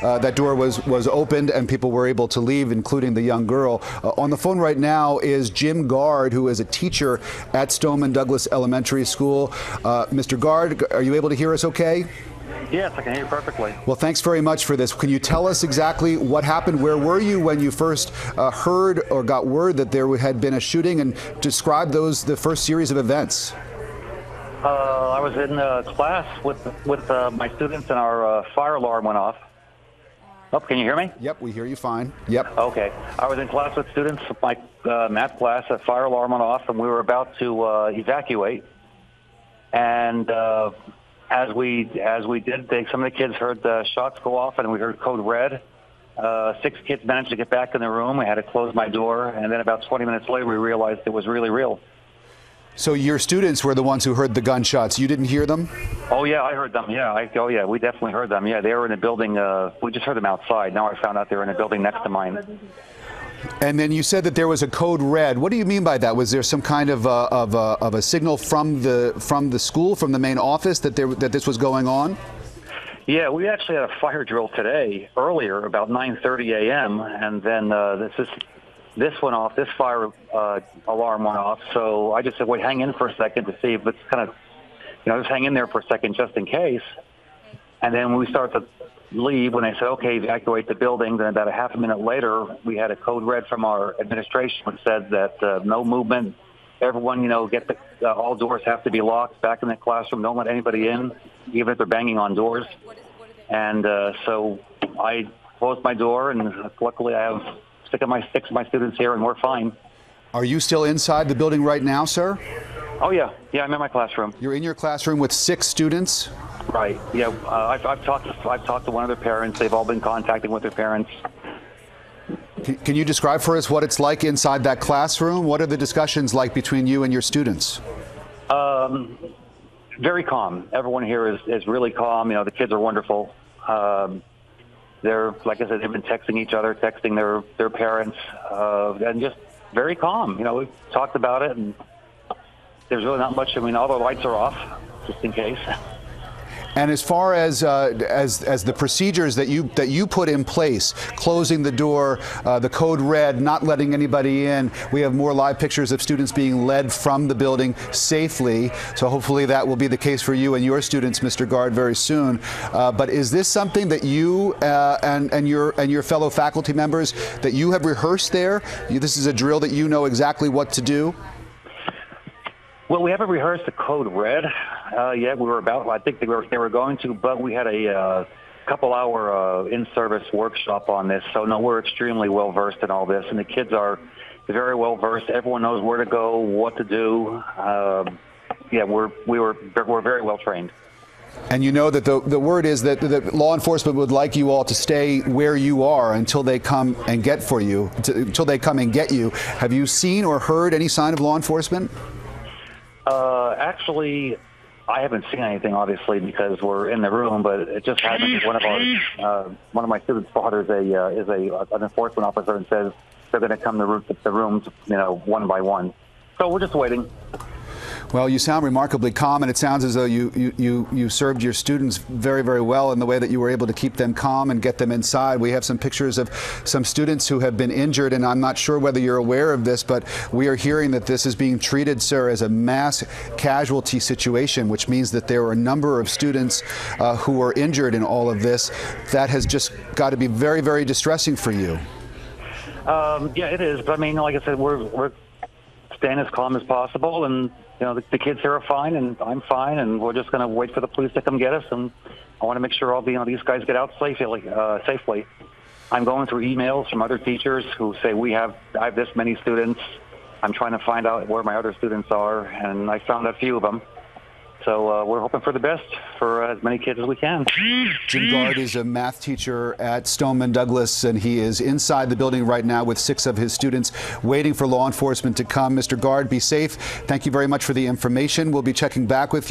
that door was opened and people were able to leave, including the young girl. On the phone right now is Jim Gard, who is a teacher at Stoneman Douglas Elementary School. Mr. Gard, are you able to hear us okay? Yes, I can hear you perfectly. Well, thanks very much for this. Can you tell us exactly what happened? Where were you when you first heard or got word that there had been a shooting, and describe the first series of events? I was in class with my students, and our fire alarm went off. Oh, can you hear me? Yep, we hear you fine. Yep. Okay. I was in class with students, my math class. A fire alarm went off, and we were about to evacuate. And as we did, some of the kids heard the shots go off, and we heard code red. 6 kids managed to get back in the room. I had to close my door, and then about 20 minutes later, we realized it was really real. So your students were the ones who heard the gunshots. You didn't hear them? Oh, yeah, I heard them. Yeah, oh, yeah, we definitely heard them. Yeah, they were in a building. We just heard them outside. Now I found out they were in a building next to mine. And then you said that there was a code red. What do you mean by that? Was there some kind of a signal from the school, from the main office, that this was going on? Yeah, we actually had a fire drill today, earlier, about 9:30 a.m., and then this went off. This fire alarm went off. So I just said, wait, hang in for a second to see if it's kind of, just hang in there for a second just in case. And then when we start to leave, when they said, okay, evacuate the building, then about a half a minute later, we had a code red from our administration which said that no movement. Everyone, all doors have to be locked back in the classroom. Don't let anybody in, even if they're banging on doors. And so I closed my door, and luckily I have 6 of my students here, and we're fine. Are you still inside the building right now, sir? Oh, yeah. Yeah, I'm in my classroom. You're in your classroom with 6 students? Right. Yeah, I've talked to one of their parents. They've all been contacting with their parents. Can you describe for us what it's like inside that classroom? What are the discussions like between you and your students? Very calm. Everyone here is really calm. The kids are wonderful. They're, like I said, they've been texting each other, texting their parents, and just very calm. We've talked about it, and there's really not much. All the lights are off, just in case. And as far as the procedures that you put in place, closing the door, the code red, not letting anybody in, we have more live pictures of students being led from the building safely. So hopefully that will be the case for you and your students, Mr. Gard, very soon. But is this something that you and your fellow faculty members, that you have rehearsed there? This is a drill that you know exactly what to do? Well, we haven't rehearsed the code red yet. I think they were going to, but we had a couple-hour in-service workshop on this. So, no, we're extremely well-versed in all this, and the kids are very well-versed. Everyone knows where to go, what to do. We're very well-trained. And you know that the word is that law enforcement would like you all to stay where you are until they come and get you. Have you seen or heard any sign of law enforcement? Actually, I haven't seen anything, obviously, because we're in the room. But it just happened. One of my students' fathers is an enforcement officer, and says they're going to come to the rooms, one by one. So we're just waiting. Well, you sound remarkably calm, and it sounds as though you served your students very, very well in the way that you were able to keep them calm and get them inside. We have some pictures of some students who have been injured, and I'm not sure whether you're aware of this, but we are hearing that this is being treated, sir, as a mass casualty situation, which means that there are a number of students who are injured in all of this. That has just got to be very, very distressing for you. Yeah, it is. But like I said, we're staying as calm as possible, and the kids here are fine, and I'm fine, and we're just going to wait for the police to come get us. And I want to make sure all these guys get out safely. I'm going through emails from other teachers who say I have this many students. I'm trying to find out where my other students are, and I found a few of them. So we're hoping for the best for as many kids as we can. Jim Gard is a math teacher at Stoneman Douglas, and he is inside the building right now with 6 of his students waiting for law enforcement to come. Mr. Gard, be safe. Thank you very much for the information. We'll be checking back with you.